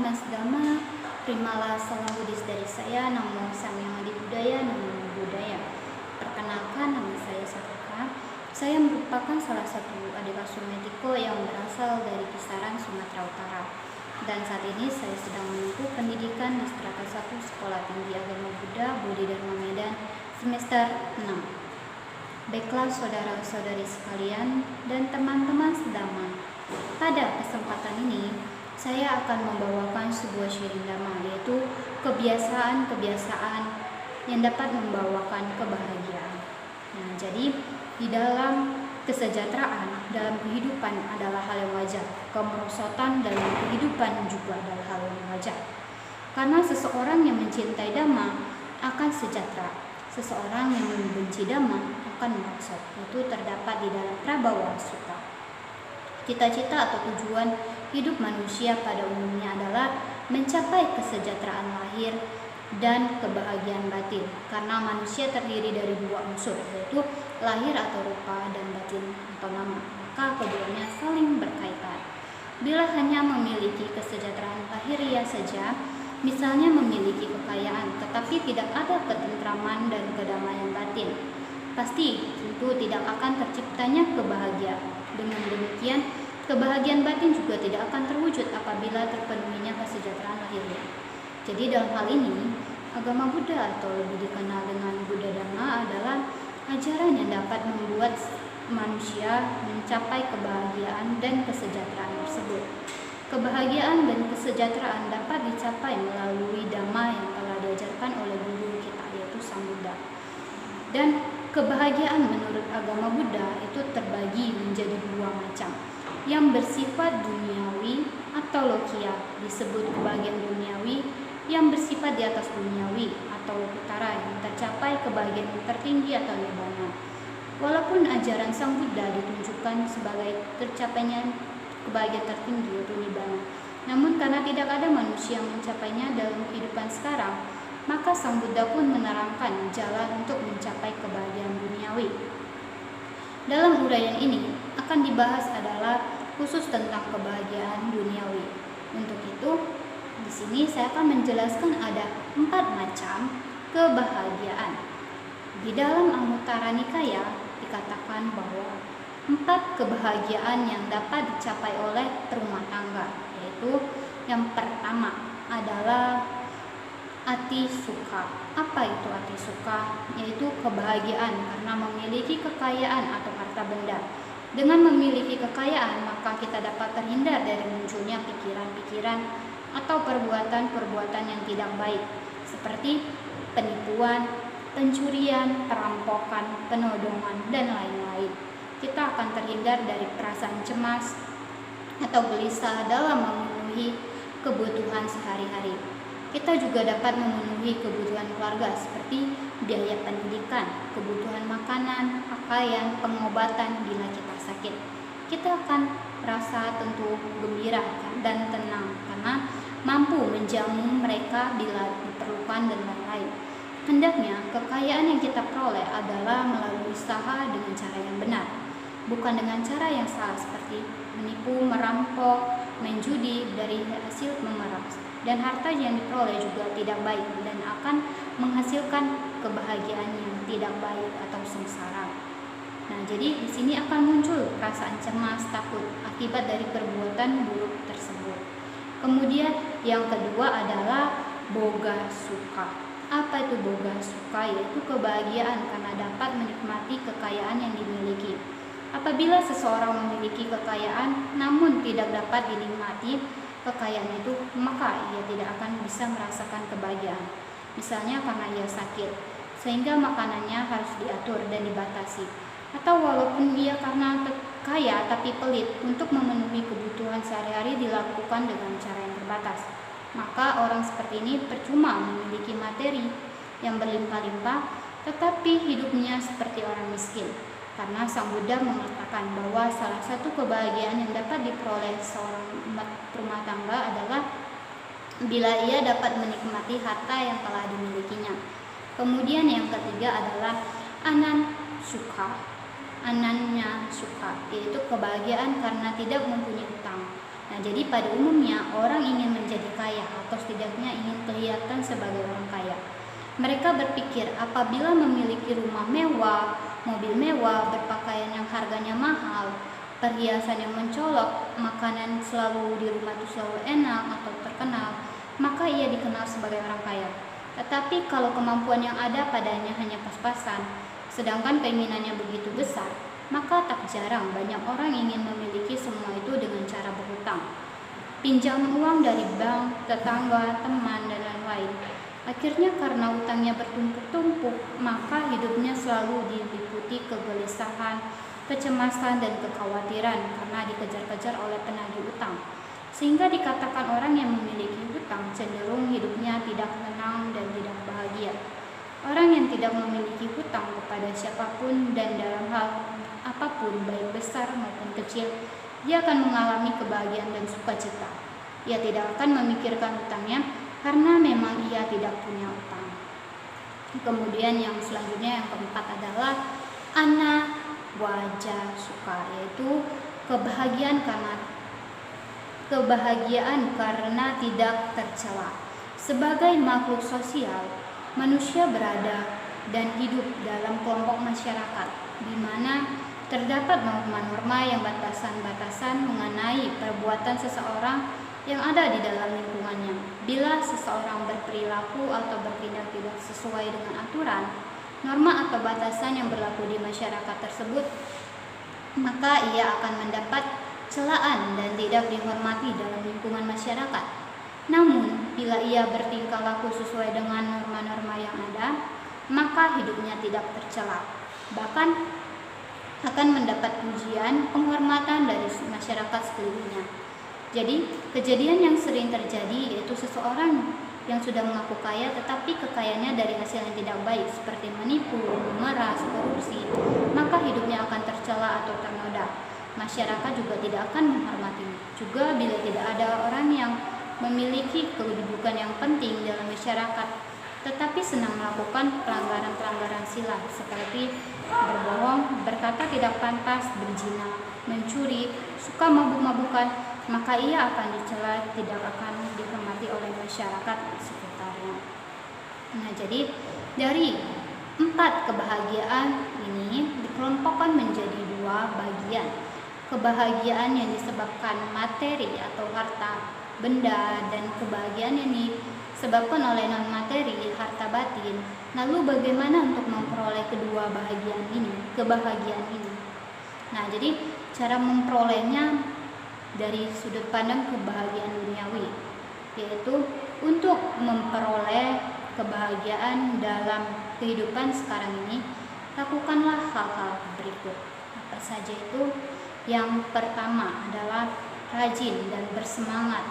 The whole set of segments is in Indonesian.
dan sedama, terimalah salam Buddhis dari saya. Namo Samyang Adi Budaya, Namo Buddhaya. Perkenalkan, nama saya Satika. Saya merupakan salah satu adik asuh Metiko yang berasal dari kisaran Sumatera Utara. Dan saat ini saya sedang menempuh pendidikan di strata 1 Sekolah Tinggi Agama Buddha Bodhidharma Medan semester 6. Baiklah saudara-saudari sekalian dan teman-teman sedama, pada kesempatan ini saya akan membawakan sebuah syiring dhamma, yaitu kebiasaan-kebiasaan yang dapat membawakan kebahagiaan. Nah, jadi di dalam kesejahteraan dalam kehidupan adalah hal yang wajar. Kemerosotan dalam kehidupan juga adalah hal yang wajar. Karena seseorang yang mencintai dhamma akan sejahtera. Seseorang yang membenci dhamma akan merosot. Itu terdapat di dalam Prabhawa Sutta. Cita-cita atau tujuan hidup manusia pada umumnya adalah mencapai kesejahteraan lahir dan kebahagiaan batin, karena manusia terdiri dari dua unsur, yaitu lahir atau rupa dan batin atau nama, maka keduanya saling berkaitan. Bila hanya memiliki kesejahteraan lahiriah saja, misalnya memiliki kekayaan tetapi tidak ada ketentraman dan kedamaian batin, pasti tentu tidak akan terciptanya kebahagiaan. Dengan demikian, kebahagiaan batin juga tidak akan terwujud apabila terpenuhinya kesejahteraan lahiriah. Jadi dalam hal ini, agama Buddha atau lebih dikenal dengan Buddha Dhamma adalah ajaran yang dapat membuat manusia mencapai kebahagiaan dan kesejahteraan tersebut. Kebahagiaan dan kesejahteraan dapat dicapai melalui Dhamma yang telah diajarkan oleh guru kita, yaitu Sang Buddha. Dan kebahagiaan menurut agama Buddha itu terbagi menjadi dua macam. Yang bersifat duniawi atau lokia disebut kebahagiaan duniawi, yang bersifat di atas duniawi atau lokutara yang tercapai kebahagiaan tertinggi atau nirvana. Walaupun ajaran Sang Buddha ditunjukkan sebagai tercapainya kebahagiaan tertinggi yaitu nirvana, namun karena tidak ada manusia yang mencapainya dalam kehidupan sekarang, maka Sang Buddha pun menerangkan jalan untuk mencapai kebahagiaan duniawi. Dalam uraian ini akan dibahas adalah khusus tentang kebahagiaan duniawi. Untuk itu, di sini saya akan menjelaskan ada 4 macam kebahagiaan. Di dalam Anguttara Nikaya dikatakan bahwa 4 kebahagiaan yang dapat dicapai oleh perumah tangga, yaitu yang pertama adalah ati sukha. Apa itu ati sukha? Yaitu kebahagiaan karena memiliki kekayaan atau harta benda. Dengan memiliki kekayaan, maka kita dapat terhindar dari munculnya pikiran-pikiran atau perbuatan-perbuatan yang tidak baik, seperti penipuan, pencurian, perampokan, penodongan, dan lain-lain. Kita akan terhindar dari perasaan cemas atau gelisah dalam memenuhi kebutuhan sehari-hari. Kita juga dapat memenuhi kebutuhan keluarga seperti biaya pendidikan, kebutuhan makanan, pakaian, pengobatan bila kita sakit. Kita akan merasa tentu gembira dan tenang karena mampu menjamu mereka bila diperlukan dan lain-lain. Hendaknya kekayaan yang kita peroleh adalah melalui usaha dengan cara yang benar, bukan dengan cara yang salah seperti menipu, merampok, main judi dari hasil memeras. Dan harta yang diperoleh juga tidak baik dan akan menghasilkan kebahagiaan yang tidak baik atau sengsara. Nah, jadi di sini akan muncul perasaan cemas, takut akibat dari perbuatan buruk tersebut. Kemudian yang kedua adalah boga sukha. Apa itu boga sukha? Yaitu kebahagiaan karena dapat menikmati kekayaan yang dimiliki. Apabila seseorang memiliki kekayaan namun tidak dapat dinikmati kekayaan itu, maka ia tidak akan bisa merasakan kebahagiaan. Misalnya karena ia sakit, sehingga makanannya harus diatur dan dibatasi. Atau walaupun ia karena kaya tapi pelit, untuk memenuhi kebutuhan sehari-hari dilakukan dengan cara yang terbatas. Maka orang seperti ini percuma memiliki materi yang berlimpah-limpah, tetapi hidupnya seperti orang miskin. Karena Sang Buddha mengatakan bahwa salah satu kebahagiaan yang dapat diperoleh seorang rumah tangga adalah bila ia dapat menikmati harta yang telah dimilikinya. Kemudian yang ketiga adalah anan sukha. Ananya sukha, yaitu kebahagiaan karena tidak mempunyai hutang. Nah, jadi pada umumnya orang ingin menjadi kaya atau setidaknya ingin kelihatan sebagai orang kaya. Mereka berpikir apabila memiliki rumah mewah, mobil mewah, berpakaian yang harganya mahal, perhiasan yang mencolok, makanan selalu di rumah itu selalu enak atau terkenal, maka ia dikenal sebagai orang kaya. Tetapi kalau kemampuan yang ada padanya hanya pas-pasan, sedangkan keinginannya begitu besar, maka tak jarang banyak orang ingin memiliki semua itu dengan cara berhutang. Pinjam uang dari bank, tetangga, teman, dan lain-lain. Akhirnya karena utangnya bertumpuk-tumpuk, maka hidupnya selalu diliputi kegelisahan, kecemasan, dan kekhawatiran karena dikejar-kejar oleh penagih utang. Sehingga dikatakan orang yang memiliki hutang cenderung hidupnya tidak tenang dan tidak bahagia. Orang yang tidak memiliki hutang kepada siapapun dan dalam hal apapun, baik besar maupun kecil, dia akan mengalami kebahagiaan dan sukacita. Ia tidak akan memikirkan hutangnya karena memang ia tidak punya hutang. Kemudian yang selanjutnya, yang keempat adalah ana waja suka, yaitu kebahagiaan karena tidak tercela. Sebagai makhluk sosial, manusia berada dan hidup dalam kelompok masyarakat di mana terdapat norma-norma yang batasan-batasan mengenai perbuatan seseorang yang ada di dalam lingkungannya. Bila seseorang berperilaku atau bertindak tidak sesuai dengan aturan, norma atau batasan yang berlaku di masyarakat tersebut, maka ia akan mendapat celaan dan tidak dihormati dalam lingkungan masyarakat. Namun, bila ia bertingkah laku sesuai dengan norma-norma yang ada, maka hidupnya tidak tercela. Bahkan akan mendapat pujian, penghormatan dari masyarakat sekelilingnya. Jadi, kejadian yang sering terjadi yaitu seseorang yang sudah mengaku kaya tetapi kekayaannya dari hasil yang tidak baik seperti menipu, memeras, korupsi, maka hidupnya akan tercela atau ternoda. Masyarakat juga tidak akan menghormatinya. Juga bila tidak ada orang yang memiliki kedudukan yang penting dalam masyarakat tetapi senang melakukan pelanggaran-pelanggaran sila seperti berbohong, berkata tidak pantas, berzina, mencuri, suka mabuk-mabukan, maka ia akan dicela, tidak akan dihormati oleh masyarakat sekitarnya. Nah, jadi dari 4 kebahagiaan ini dikelompokkan menjadi 2 bagian. Kebahagiaan yang disebabkan materi atau harta benda dan kebahagiaan yang disebabkan oleh non materi, harta batin. Lalu bagaimana untuk memperoleh kedua kebahagiaan ini? Nah, jadi cara memperolehnya dari sudut pandang kebahagiaan duniawi, yaitu untuk memperoleh kebahagiaan dalam kehidupan sekarang ini, lakukanlah hal-hal berikut. Apa saja itu? Yang pertama adalah rajin dan bersemangat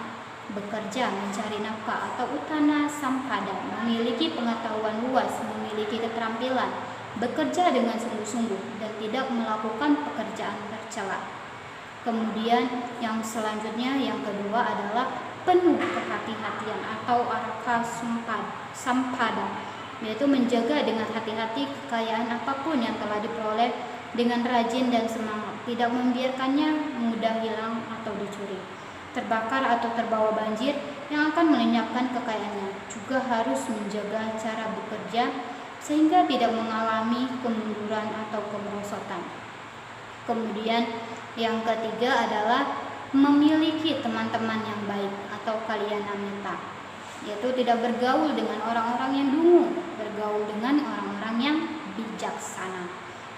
bekerja mencari nafkah atau utana sampada, memiliki pengetahuan luas, memiliki keterampilan, bekerja dengan sungguh-sungguh dan tidak melakukan pekerjaan tercela. Kemudian yang selanjutnya, yang kedua adalah penuh kehati-hatian atau araka sampada, yaitu menjaga dengan hati-hati kekayaan apapun yang telah diperoleh dengan rajin dan semangat, tidak membiarkannya mudah hilang atau dicuri, terbakar atau terbawa banjir yang akan melenyapkan kekayaannya. Juga harus menjaga cara bekerja sehingga tidak mengalami kemunduran atau kemerosotan. Kemudian yang ketiga adalah memiliki teman-teman yang baik atau kalyanamitta, yaitu tidak bergaul dengan orang-orang yang dungu, bergaul dengan orang-orang yang bijaksana.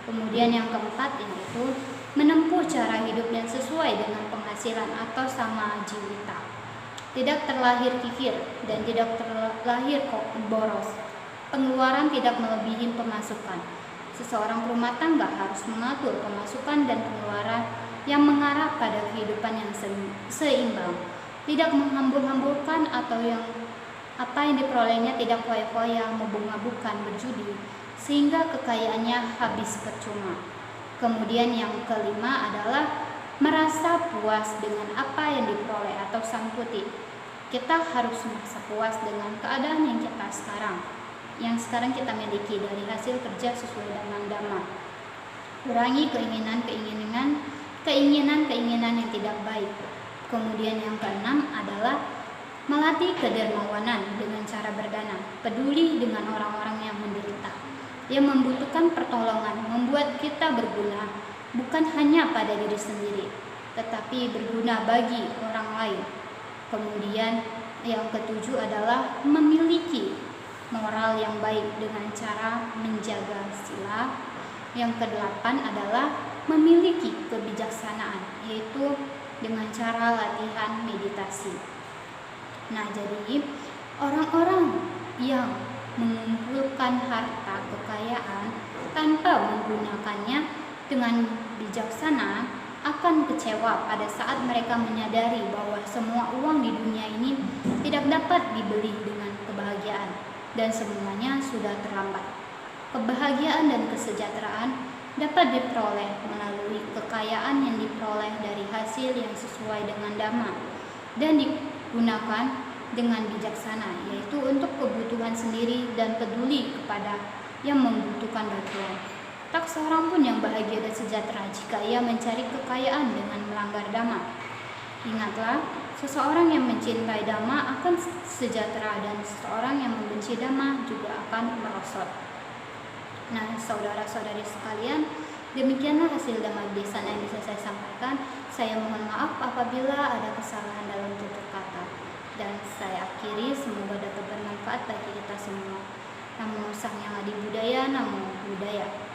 Kemudian yang keempat yaitu menempuh cara hidup yang sesuai dengan penghasilan atau sama jiwita. Tidak terlahir kikir dan tidak terlahir boros. Pengeluaran tidak melebihi pemasukan. Seseorang rumah tangga harus mengatur pemasukan dan pengeluaran yang mengarah pada kehidupan yang seimbang. Tidak menghambur-hamburkan atau apa yang diperolehnya tidak foya-foya, mabuk-mabukan, berjudi, sehingga kekayaannya habis percuma. Kemudian yang kelima adalah merasa puas dengan apa yang diperoleh atau samputi. Kita harus merasa puas dengan keadaan yang sekarang kita miliki dari hasil kerja sesuai dengan dhamma. Kurangi keinginan yang tidak baik. Kemudian yang keenam adalah melatih kedermawanan dengan cara berdana, peduli dengan orang-orang yang menderita, yang membutuhkan pertolongan, membuat kita berguna bukan hanya pada diri sendiri, tetapi berguna bagi orang lain. Kemudian yang ketujuh adalah memiliki moral yang baik dengan cara menjaga sila. Yang kedelapan adalah memiliki kebijaksanaan, yaitu dengan cara latihan meditasi. Nah, jadi orang-orang yang mengumpulkan harta kekayaan tanpa menggunakannya dengan bijaksana akan kecewa pada saat mereka menyadari bahwa semua uang di dunia ini tidak dapat dibeli dengan kebahagiaan dan semuanya sudah terlambat. Kebahagiaan dan kesejahteraan dapat diperoleh melalui kekayaan yang diperoleh dari hasil yang sesuai dengan dhamma dan digunakan dengan bijaksana, yaitu untuk kebutuhan sendiri dan peduli kepada yang membutuhkan bantuan. Tak seorang pun yang bahagia dan sejahtera jika ia mencari kekayaan dengan melanggar dhamma. Ingatlah, seseorang yang mencintai dhamma akan sejahtera dan seseorang yang membenci dhamma juga akan merosot. Nah, saudara-saudari sekalian, demikianlah hasil dhammadesana yang bisa saya sampaikan. Saya mohon maaf apabila ada kesalahan dalam tutur kata. Dan saya akhiri, semoga dapat bermanfaat bagi kita semua. Namo Sang Hyang Adi Budaya, Namo Buddhaya.